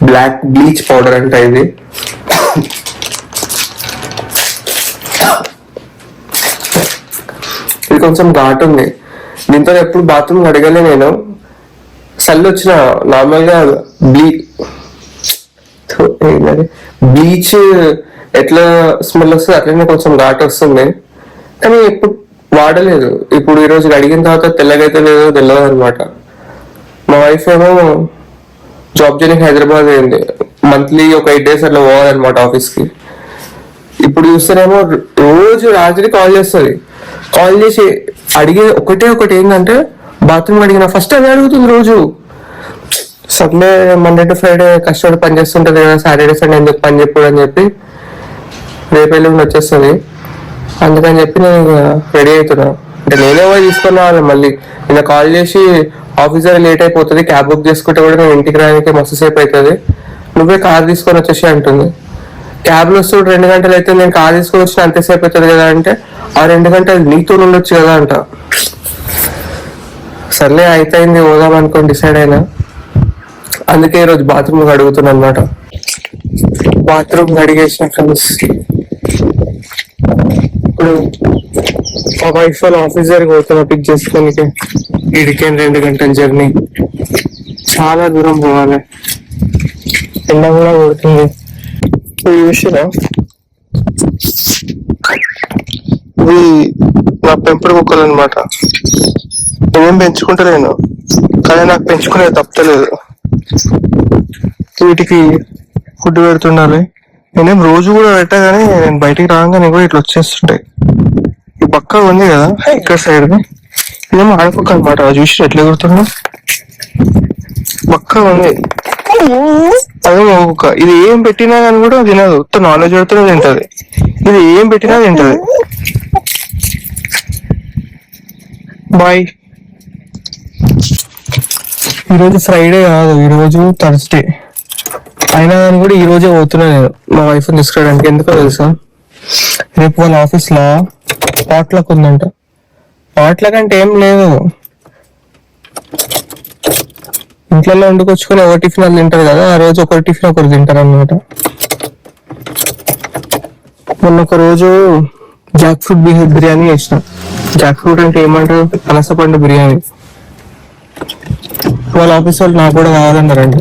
Black bleach powder అంట ఇది. ఇది కొంచెం ఘాటు ఉంది. దీంతో ఎప్పుడు బాత్రూమ్ అడగలే నేను. చల్లి వచ్చిన నార్మల్ గా బ్లీచ్ ఎట్లా స్మెల్ వస్తుంది అట్లనే కొంచెం ఘాటు వస్తుంది, కానీ ఎప్పుడు వాడలేదు. ఇప్పుడు ఈ రోజు అడిగిన తర్వాత తెల్లగైతే లేదో తెలియదు అనమాట. మా వైఫ్ ఏమో జాబ్ చేయడానికి హైదరాబాద్ అయింది. మంత్లీ ఒక 8 days అట్లా పోవాలన్నమాట ఆఫీస్ కి. ఇప్పుడు చూస్తేనేమో రోజు రాత్రి కాల్ చేస్తుంది. కాల్ చేసి అడిగే ఒకటి ఏంటంటే బాత్రూమ్ అడిగిన ఫస్ట్ అదే అడుగుతుంది రోజు. సర్లే మండే టు ఫ్రైడే కష్టపడి పని చేస్తుంటది కదా, సాటర్డే సండే ఎందుకు పని చెప్పు అని చెప్పి రేపు ఎల్లుండి వచ్చేస్తుంది. అందుకని చెప్పి నేను రెడీ అవుతున్నా. అంటే నేనే పోయి తీసుకుని రావాలి. మళ్ళీ నిన్న కాల్ చేసి ఆఫీసర్ లేట్ అయిపోతుంది, క్యాబ్ బుక్ చేసుకుంటే కూడా నేను ఇంటికి రానికి మస్తు సేపు అవుతుంది, నువ్వే కార్ తీసుకొని వచ్చేసి అంటుంది. క్యాబ్లో వస్తూ 2 గంటలు అయితే నేను కార్ తీసుకొని వచ్చిన అంతసేపు అవుతుంది కదా అంటే, ఆ 2 గంటలు నీతో ఉండొచ్చు కదా అంట. సర్లే అయిపోయింది పోదాం అనుకొని డిసైడ్ అయినా. అందుకే ఈరోజు బాత్రూమ్ అడుగుతున్నా అనమాట. బాత్రూమ్ అడిగేసిన ఫ్రెండ్స్. ఇప్పుడు మా వైఫ్ వాళ్ళ ఆఫీస్ దగ్గరికి పోతున్నా పిక్ చేసుకోనికి. ఇడికే 2 గంటల జర్నీ, చాలా దూరం పోవాలి. ఎండ కూడా కొడుతుంది. చూసినా ఇది నా పెంపుడు కుక్కలు అనమాట. నేనేం పెంచుకుంటలేను, కానీ నాకు పెంచుకునేది తప్పలేదు. వీటికి ఫుడ్ పెడుతుండాలి. నేనేం రోజు కూడా పెట్టా, కానీ నేను బయటికి రాగానే కూడా ఇట్లా వచ్చేస్తుంటాయి. ఈ పక్క ఉంది కదా ఇక్కడ సైడ్, ఇదేమో ఆడుకోక అనమాట. చూసి ఎట్లా ఎగురుతున్నా పక్క ఉంది. అదే ఒక్కొక్క ఇది ఏం పెట్టినా కానీ కూడా తినదు. నాలెడ్జ్ పెడుతున్నా తింటది. ఇది ఏం పెట్టినా తింటది. బాయ్. ఈరోజు ఫ్రైడే కాదు, ఈరోజు థర్స్డే అయినా కానీ కూడా ఈ రోజే పోతున్నా నేను మా వైఫ్ తీసుకురావడానికి. ఎందుకో తెలుసా, రేపు వాళ్ళ ఆఫీస్ లో పాట్లక్ ఉందంట. పాట్లక్ అంటే ఏం లేదు, ఇంట్లో వండుకొచ్చుకొని ఒక టిఫిన్ అది తింటారు కదా, ఆ రోజు ఒకరి టిఫిన్ ఒకరు తింటారు అన్నమాట. మొన్న ఒక రోజు జాక్ ఫ్రూట్ బిర్యానీ చేసిన. జాక్ ఫ్రూట్ అంటే ఏమంటారు, పనసపండు బిర్యానీ. వాళ్ళ ఆఫీస్ వాళ్ళు నాకు కూడా కావాలన్నారండి.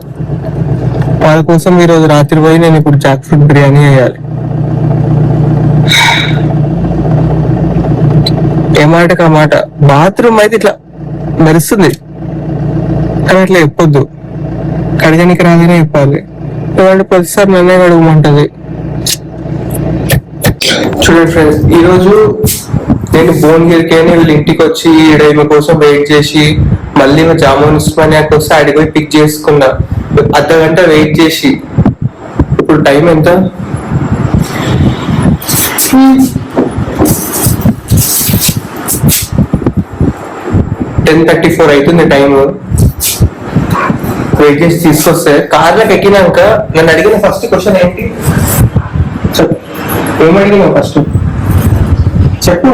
వాళ్ళ కోసం ఈరోజు రాత్రి పోయి నేను ఇప్పుడు జాక్ ఫ్రూట్ బిర్యానీ చేయాలి. ఏమాటకు ఆ మాట. బాత్రూమ్ అయితే ఇట్లా మెరుస్తుంది, కానీ అట్లా చెప్పొద్దు. కడగనికి రాగానే చెప్పాలి. ఎందుకంటే ప్రతిసారి నన్నే కడగమంటది. చూడండి ఫ్రెండ్స్, ఈరోజు నేను భువనగిరికి వీళ్ళ ఇంటికి వచ్చి ఈమె కోసం వెయిట్ చేసి, మళ్ళీ జామున్ ఉస్మానియాకి వస్తే అడిగి పోయి పిక్ చేసుకున్నా. అర్ధగంట వెయిట్ చేసి, ఇప్పుడు టైం ఎంత, 10:34 అవుతుంది టైం. వెయిట్ చేసి తీసుకొస్తే కార్లోకి ఎక్కినాక నన్ను అడిగిన ఫస్ట్ క్వశ్చన్ ఏంటి, ఏమడిగినావు ఫస్ట్ చెప్పు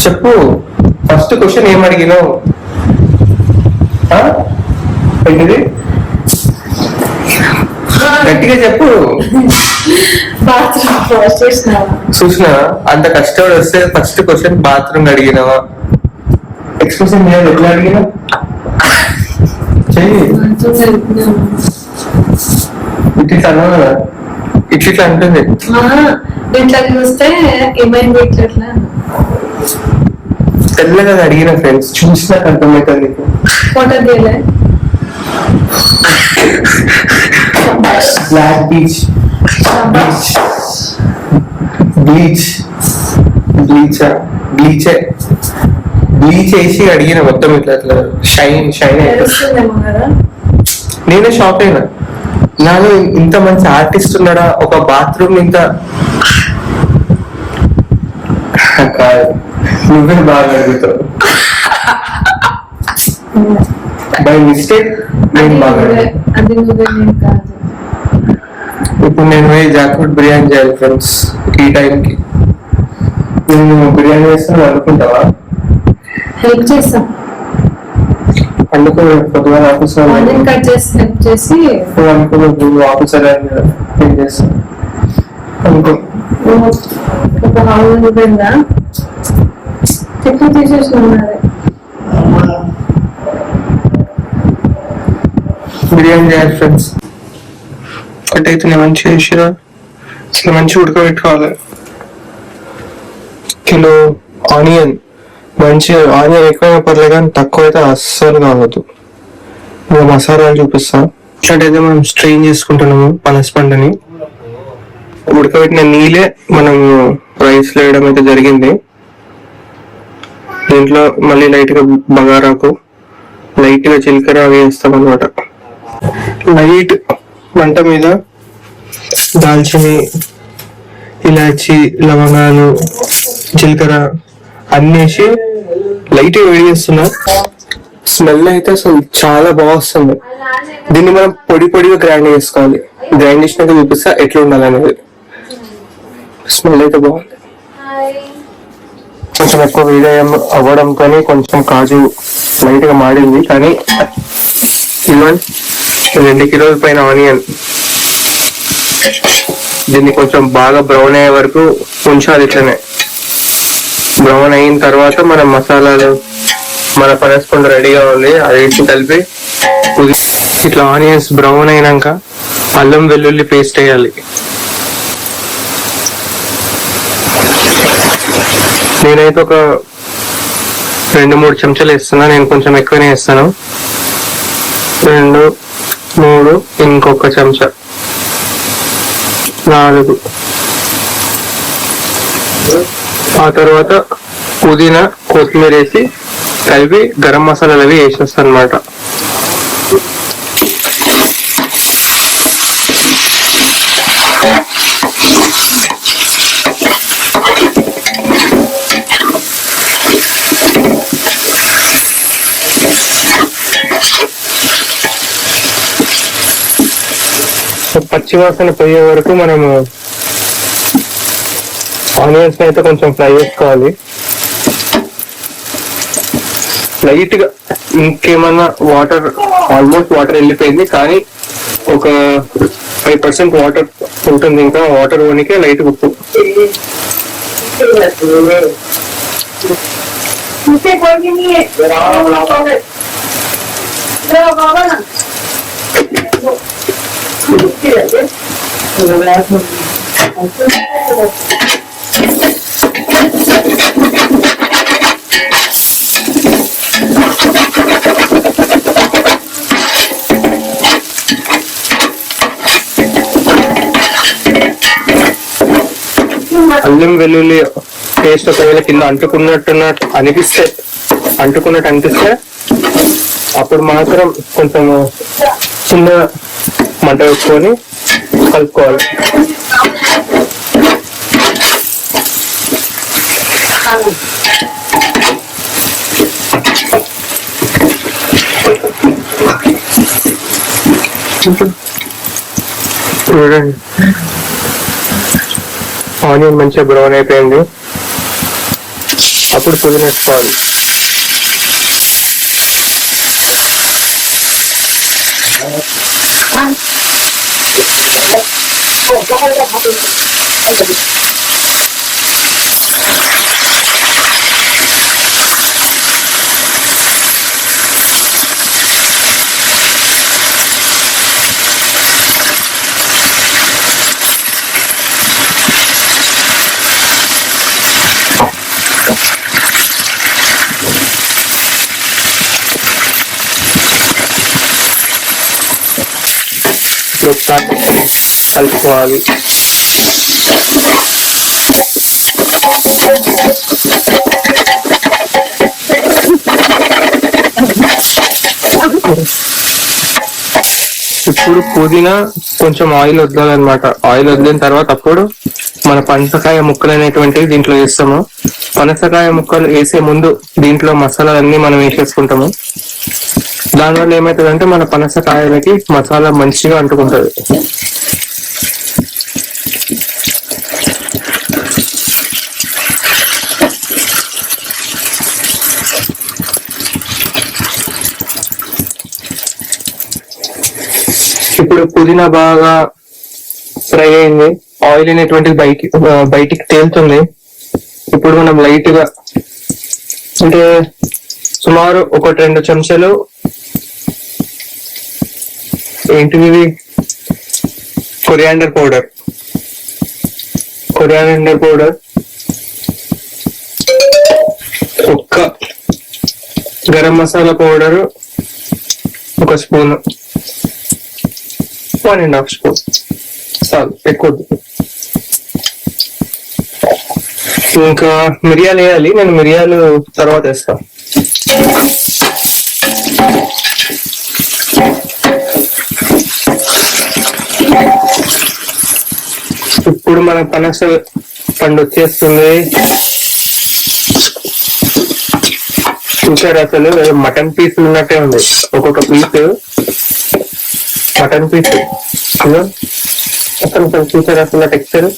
చెప్పు. ఫస్ట్ క్వశ్చన్ ఏమడిగినావు ఏంటిది, గట్టిగా చెప్పు. చూసినా అంత కష్టపడి వస్తే ఫస్ట్ క్వశ్చన్ బాత్రూమ్ అడిగినావా? ఎక్స్ప్రెషన్ లేదు, ఎట్లా అడిగినా చెయ్యి. ఇట్లా ఇట్లా అంటుంది. తెల్లగా అడిగిన ఫ్రెండ్స్, చూసినాక అర్థమవుతుంది. Black beach bleach bleach bleach bleach వేసి అడిగిన మొత్తం ఇట్లా ఇట్లా షైన్ షైన్. నేనే షాక్ అయినా, నాలో ఇంత మంచి ఆర్టిస్ట్ ఉన్నాడా ఒక బాత్రూమ్ ఇంత. నువ్వే బాగా అడుగుతావు, బై మిస్టేక్ నేను బాగా. ఇప్పుడు నేను పోయి జాక్ ఫ్రూట్ బిర్యానీ చేయాలి ఫ్రెండ్స్. ఈ టైంకి నేను బిర్యానీ చేస్తాను అనుకుంటావా? హెల్ప్ చేస్తాం. అందుకు పొద్దుగా ఆఫీసర్ ఆనియన్ కట్ చేసి హెల్ప్ చేసి అనుకో ఆఫీసర్ ఏం చేస్తాను అనుకో ఒక హాల్ ఉండిపోయిందా చెట్లు తీసేసి ఉన్నది. బిర్యానీ చేయాలి ఫ్రెండ్స్. కట్ అయితే మంచిగా వేసిరా, అసలు మంచిగా ఉడకబెట్టుకోవాలి. కిలో ఆనియన్, మంచిగా ఆనియన్ ఎక్కువైనా పర్లేదు కానీ తక్కువ అయితే అస్సలు కావద్దు. ఇంకా మసాలాలు చూపిస్తా. ఇట్లాంటైతే మనం స్ట్రెయిన్ చేసుకుంటున్నాము పనస పండుని. ఉడకబెట్టిన నీళ్ళే మనం రైస్ లో వేయడం అయితే జరిగింది. దీంట్లో మళ్ళీ లైట్ గా బగారాకు, లైట్ గా జీలకర్ర అవి వేస్తాం అనమాట. లైట్ మంట మీద దాల్చిని, ఇలాచి, లవంగాలు, జీలకర్ర అన్ని వేసి లైట్ గా వేడి చేస్తున్నా. స్మెల్ అయితే అసలు చాలా బాగా వస్తుంది. దీన్ని మనం పొడి పొడిగా గ్రైండ్ చేసుకోవాలి. గ్రైండ్ చేసినాక చూపిస్తా ఎట్లా ఉండాలనేది. స్మెల్ అయితే బాగుంది. కొంచెం ఎక్కువ వేడి అవ్వడంతో కొంచెం కాజు లైట్ గా మాడింది. కానీ 2 కిలోల పైన ఆనియన్, దీన్ని కొంచెం బాగా బ్రౌన్ అయ్యే వరకు ఉంచాలి. ఇట్లనే బ్రౌన్ అయిన తర్వాత మనం మసాలాలు, మన పనసపండు రెడీగా ఉంది అది వేసి కలిపి ఇట్లా ఆనియన్స్ బ్రౌన్ అయినాక అల్లం వెల్లుల్లి పేస్ట్ వేయాలి. నేనైతే ఒక 2-3 చెంచాలు వేస్తున్నా. నేను కొంచెం ఎక్కువనే వేస్తాను. 2, 3, ఇంకొక చెంచా, 4. ఆ తర్వాత పుదీనా, కొత్తిమీర వేసి కలిపి గరం మసాలాలు అవి వేసేస్తాను అనమాట. పచ్చివాసన పోయే వరకు మనము ఆనియన్స్ అయితే కొంచెం ఫ్రై చేసుకోవాలి. లైట్ గా ఇంకేమన్నా వాటర్, ఆల్మోస్ట్ వాటర్ వెళ్ళిపోయింది కానీ ఒక 5% వాటర్ ఉంటుంది. ఇంకా వాటర్ పోనీకే లైట్ ఉప్పు. అల్లం వెల్లుల్లి పేస్ట్ ఒకవేళ కింద అంటుకున్నట్టు అనిపిస్తే అప్పుడు మాత్రం కొంచెం చిన్న మంట వేసుకొని కలుపుకోవాలి. చూడండి ఆనియన్ మంచిగా బ్రౌన్ అయిపోయింది. అప్పుడు పుదీనా వేసుకోవాలి. కలుపుకోవాలి. ఇప్పుడు పుదీనా కొంచెం ఆయిల్ వదలాలన్నమాట. ఆయిల్ వదిలిన తర్వాత అప్పుడు మన పనసకాయ ముక్కలు అనేటువంటివి దీంట్లో వేస్తాము. పనసకాయ ముక్కలు వేసే ముందు దీంట్లో మసాలాలన్నీ మనం వేసేసుకుంటాము. దానివల్ల ఏమవుతుందంటే మన పనసకాయలకి మసాలా మంచిగా అంటుకుంటది. ఇప్పుడు పుదీనా బాగా ఫ్రై అయింది, ఆయిల్ అనేటువంటిది బయటికి తేలుతుంది. ఇప్పుడు మనం లైట్ గా అంటే సుమారు ఒక 2 చెంచాలు ఏంటిది కొరియాండర్ పౌడర్ ఒక్క garam masala powder 1 spoon, 1.5 spoon చాలు, ఎక్కువ. ఇంకా మిరియాలు వేయాలి, నేను మిరియాలు తర్వాత వేస్తాను. ఇప్పుడు మన పనస పండు వచ్చేస్తుంది. చూసారు, అసలు మటన్ పీస్ ఉన్నట్టే ఉంది, ఒక్కొక్క పీస్ మటన్ పీస్. అసలు చూసారు అసలు టెక్స్చర్.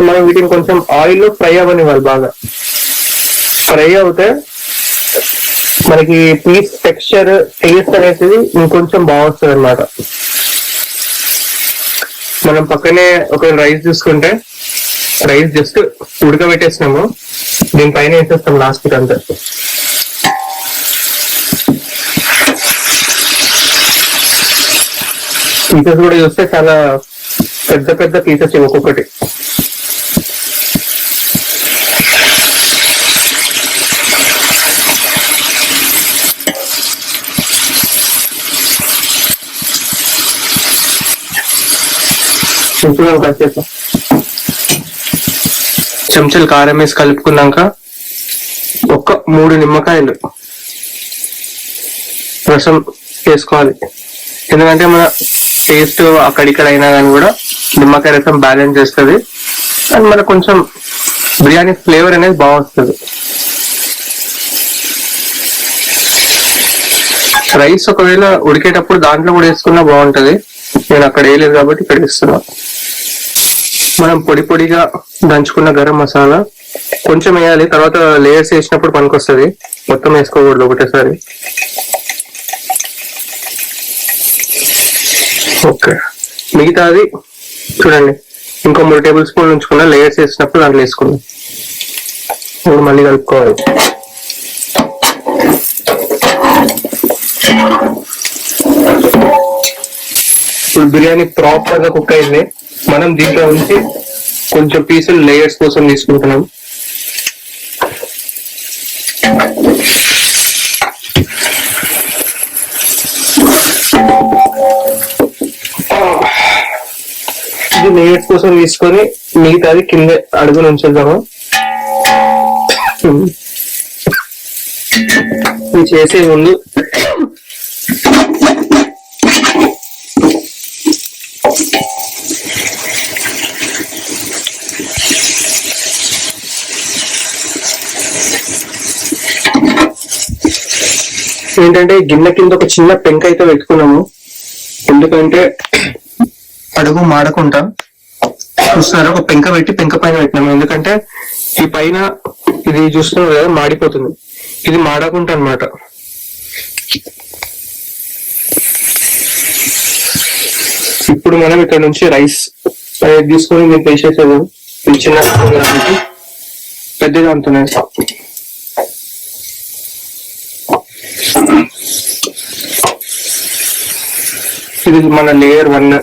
మనం వీటిని కొంచెం ఆయిల్ లో ఫ్రై అవ్వనివ్వాలి. బాగా ఫ్రై అవుతే మనకి పీస్ టెక్స్చర్ టేస్ట్ అనేది ఇంకొంచెం బాగా వస్తుంది అనమాట. మనం పక్కనే ఒక రైస్ తీసుకుంటే, రైస్ జస్ట్ ఉడకబెట్టేసినాము, దీనిపైన వేసేస్తాం లాస్ట్ కి అంతే. పీసెస్ కూడా చూస్తే చాలా పెద్ద పెద్ద పీసెస్ ఒక్కొక్కటి. కాసేపు చెంచాలు కారం వేసి కలుపుకున్నాక 3 నిమ్మకాయలు రసం వేసుకోవాలి. ఎందుకంటే మన టేస్ట్ అక్కడిక్కడ అయినా కానీ కూడా నిమ్మకాయ రసం బ్యాలెన్స్ చేస్తుంది అండ్ మనకు కొంచెం బిర్యానీ ఫ్లేవర్ అనేది బాగా వస్తుంది. రైస్ ఒకవేళ ఉడికేటప్పుడు దాంట్లో కూడా వేసుకున్నా బాగుంటది, నేను అక్కడ వేయలేదు కాబట్టి ఇక్కడ వేస్తున్నా. మనం పొడి పొడిగా దంచుకున్న గరం మసాలా కొంచెం వేయాలి, తర్వాత లేయర్స్ వేసినప్పుడు పనికొస్తుంది, మొత్తం వేసుకోకూడదు ఒకటేసారి. ఓకే, మిగతాది చూడండి ఇంకో 3 టేబుల్ స్పూన్లు ఉంచుకున్న, లేయర్స్ వేసినప్పుడు దాంట్లో వేసుకున్నాం. ఇప్పుడు మళ్ళీ కలుపుకోవాలి. ఇప్పుడు బిర్యానీ ప్రాపర్ గా కుక్ అయింది. మనం దీంట్లో ఉంచి కొంచెం పీసులు లేయర్స్ కోసం తీసుకుంటున్నాం. ఇది లేయర్స్ కోసం తీసుకొని మిగతాది కింద అడుగు ఉంచేద్దాము. ఇది చేసే ముందు ఏంటంటే గిన్నె కింద ఒక చిన్న పెంక అయితే పెట్టుకున్నాము, ఎందుకంటే అడుగు మాడకుండా. చూస్తున్నారు, ఒక పెంక పెట్టి పెంక పైన పెట్టినాము, ఎందుకంటే ఈ పైన ఇది చూస్తున్నారు కదా మాడిపోతుంది, ఇది మాడకుండా అన్నమాట. ఇప్పుడు మనం ఇక్కడ నుంచి రైస్ తీసుకొని మీరు వేసేసేది చిన్న పెద్దగా అంటున్నాయి. ఇది మన లేయర్ 1.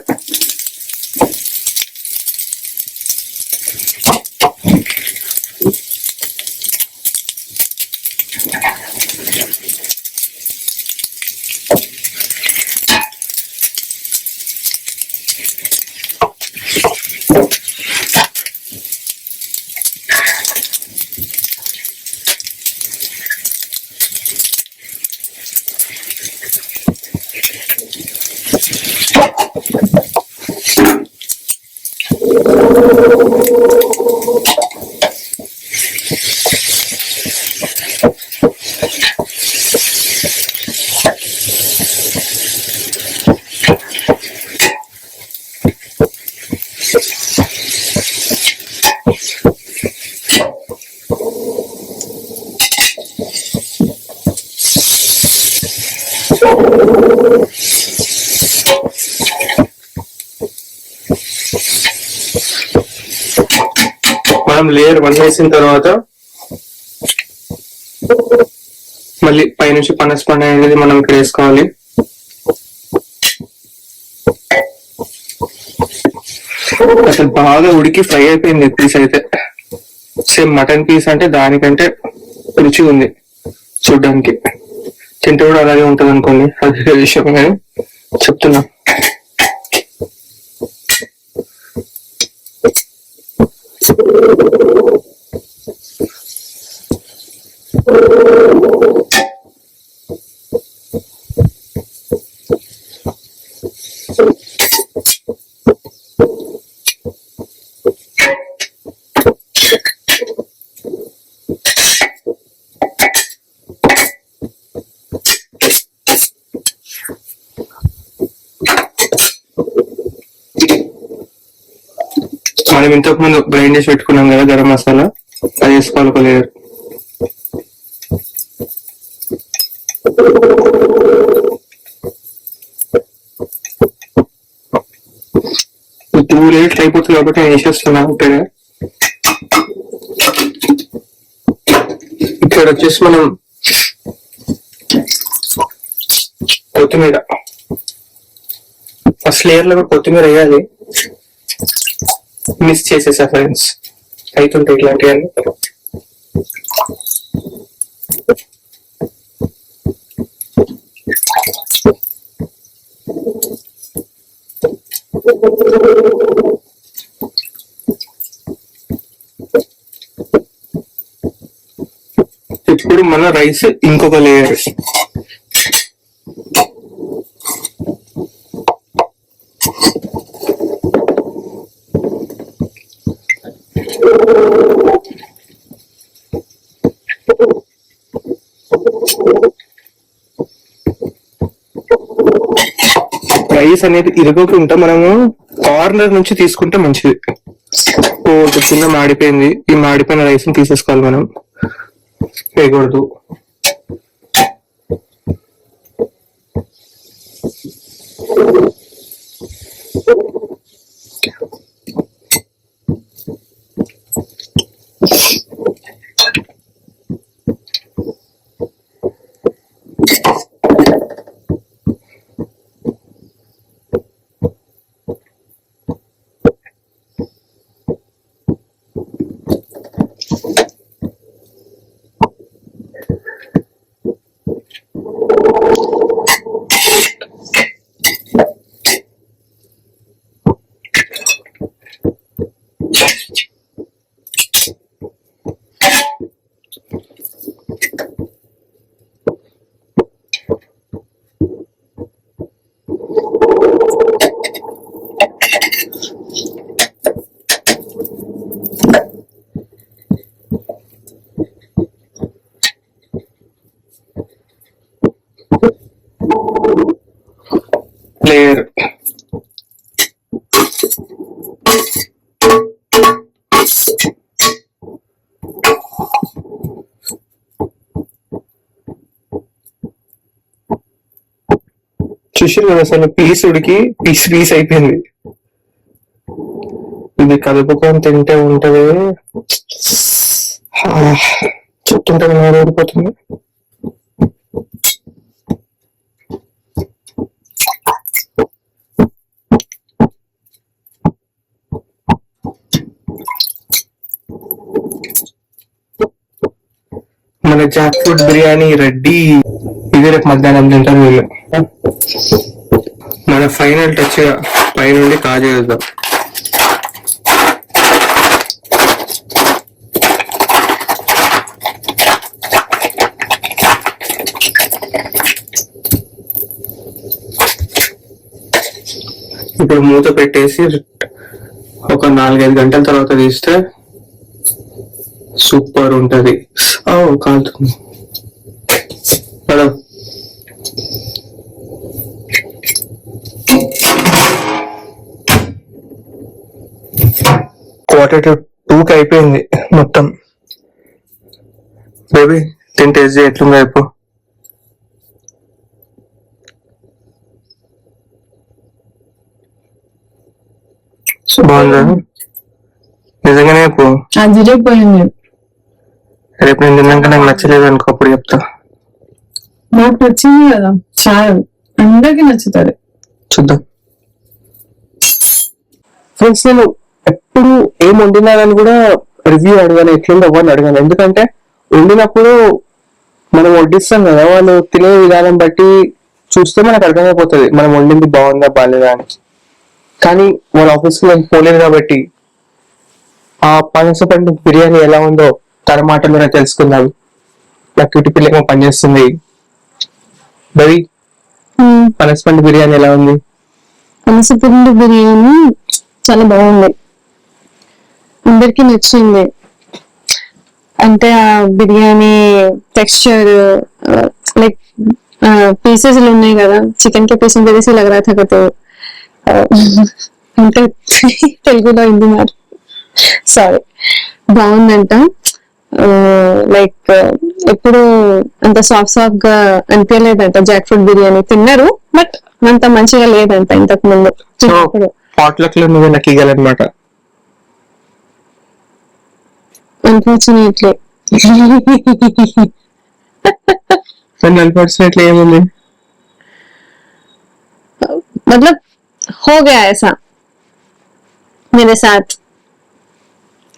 మనం లేయర్ 1 వేసిన తర్వాత మళ్ళీ పైనుంచి పనస పండు అనేది మనం ఇక్కడ వేసుకోవాలి. అసలు బాగా ఉడికి ఫ్రై అయిపోయింది పీస్ అయితే. సేమ్ మటన్ పీస్ అంటే దానికంటే రుచి ఉంది చూడ్డానికి. తింటే కూడా అలాగే ఉంటది అనుకోండి, అది విషయం కానీ చెప్తున్నా. మనం ఇంతకు ముందు గ్రైండ్ చేసి పెట్టుకున్నాం కదా గరం మసాలా, అది వేసుకోవాలి ఒక లేయర్. టూ లేయర్స్ అయిపోతుంది కాబట్టి నేను వేసేస్తున్నా. ఇక్కడ వచ్చేసి మనం కొత్తిమీర, ఫస్ట్ లేయర్ లో కొత్తిమీర వేయాలి. మిస్ చేసేసా ఫ్రెండ్స్, అవుతుంటాయి ఇట్లాంటివన్నీ. ఇప్పుడు మన రైస్ ఇంకొక లేయర్. రైస్ అనేది ఇరగకుండా మనము కార్నర్ నుంచి తీసుకుంటే మంచిది. కింద మాడిపోయింది, ఈ మాడిపోయిన రైస్ ని తీసేసుకోవాలి మనం, వేయకూడదు. లేయర్ చూసారు కదా, అసలు పీస్ ఉడికి పీస్ అయిపోయింది. ఇది కలుపుకొని తింటే ఉంటది, చెప్తుంటే నోరు ఊడిపోతుంది. మన జాక్ ఫ్రూట్ బిర్యానీ రెడీ. ఇది రేపు మధ్యాహ్నం తింటారు వీళ్ళు. మన ఫైనల్ టచ్ పైనుండి కాజు వేద్దాం. ఇప్పుడు మూత పెట్టేసి ఒక 4-5 గంటల తర్వాత తీస్తే సూపర్ ఉంటది. కాలుతుంది కదా. Quarter-to-2 అయిపోయింది మొత్తం. బేబీ తిని టేస్ట్ చేయి ఎట్లుందో చెప్పు. బాగుందా నిజంగానే చెప్పు. అదిరిపోయింది. రేపు నేను తిన్నాక నాకు నచ్చలేదు అనుకో అప్పుడు చెప్తా. నాకు నచ్చింది కదా చాలు, అందరికి నచ్చుతుంది. చూద్దాం. ఫ్రెండ్స్ నేను ఎప్పుడు ఏం వండినానని కూడా రివ్యూ అడగాను, ఎట్లుందో ఎవరిని అడగాను. ఎందుకంటే వండినప్పుడు మనం వడ్డిస్తాం కదా, వాళ్ళు తినే విధానం బట్టి చూస్తే మనకు అర్థమైపోతుంది మనం వండింది బాగుందా బాగాలేదా అని. కానీ వాళ్ళ ఆఫీస్కి నేను పోలేదు కాబట్టి ఆ పనసపండు బిర్యానీ ఎలా ఉందో తన మాటల్లోనే తెలుసుకుందాం. నా క్యూటీ పిల్ల ఏమో పనిచేస్తుంది. బవి పనసపండు బిర్యానీ ఎలా ఉంది? పనసపండు బిర్యానీ చాలా బాగుంది, అందరికి నచ్చింది. అంటే ఆ బిర్యానీ టెక్స్చర్ లైక్ పీసెస్ ఉన్నాయి కదా, చికెన్ के पीस मेरे से लग रहा था कि तो అంటే తెలుగులో హిందీ మార్ సారీ బాగుందంట. లైక్ ఎప్పుడు అంత సాఫ్ట్ గా అనిపించలేదంట. జాక్ ఫ్రూట్ బిర్యానీ తిన్నారు బట్ అంత మంచిగా లేదంట ఇంతకు ముందు. పాట్లక్ లో నువ్వు నాకు ఇవ్వాలన్నమాట. అన్ఫార్చునేట్లీ अनफॉर्चुनेटली ఏముంది, मतलब हो गया ऐसा मेरे साथ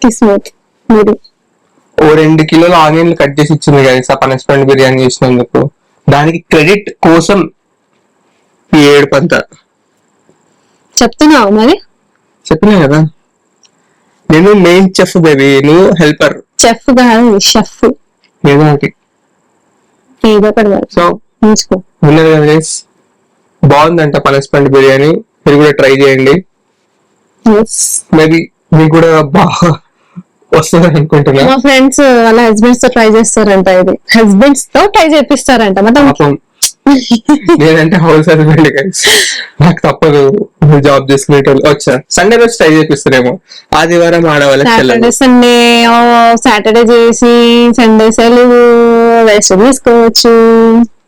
किस्मत मेरी. ఓ 2 కిలోల ఆనియన్లు కట్ చేసి ఇచ్చింది కదా పనసపండు బిర్యానీ చేసినందుకు. దానికి క్రెడిట్ కోసం ఈ ఏడుపంతా చెప్తున్నావు మరి. చెప్పినా కదా నేను మెయిన్ చెఫ్ బేబీ, నువ్వు హెల్పర్. చెఫ్ కాదు షెఫ్, ఏదో ఒకటి. ఏదో ఒకటి కాదు. సో ఉంచుకో. విన్నారు కదా గైస్, బాగుందంట పనసపండు బిర్యానీ, మీరు కూడా ట్రై చేయండి. మేబీ మీకు కూడా బాగా వస్తుంది అనుకుంటున్నా. మా ఫ్రెండ్స్ వాళ్ళ హస్బెండ్స్ తో ట్రై చేస్తారంట, ఇది హస్బెండ్స్ తో ట్రై చేపిస్తారంట. మొత్తం నేనంటే హౌస్ హస్బెండ్ గైస్, నాకు తప్పదు. జాబ్ చేసుకునేటోళ్ళు వచ్చా సండే రోజు ట్రై చేపిస్తారేమో, ఆదివారం ఆడవాళ్ళకి సాటర్డే సండే సాటర్డే చేసి సండే సెలవు రెస్ట్ తీసుకోవచ్చు.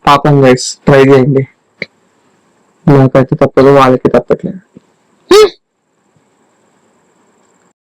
పాపం గైస్ ట్రై చేయండి, నాకైతే తప్పదు, వాళ్ళకి తప్పట్లేదు.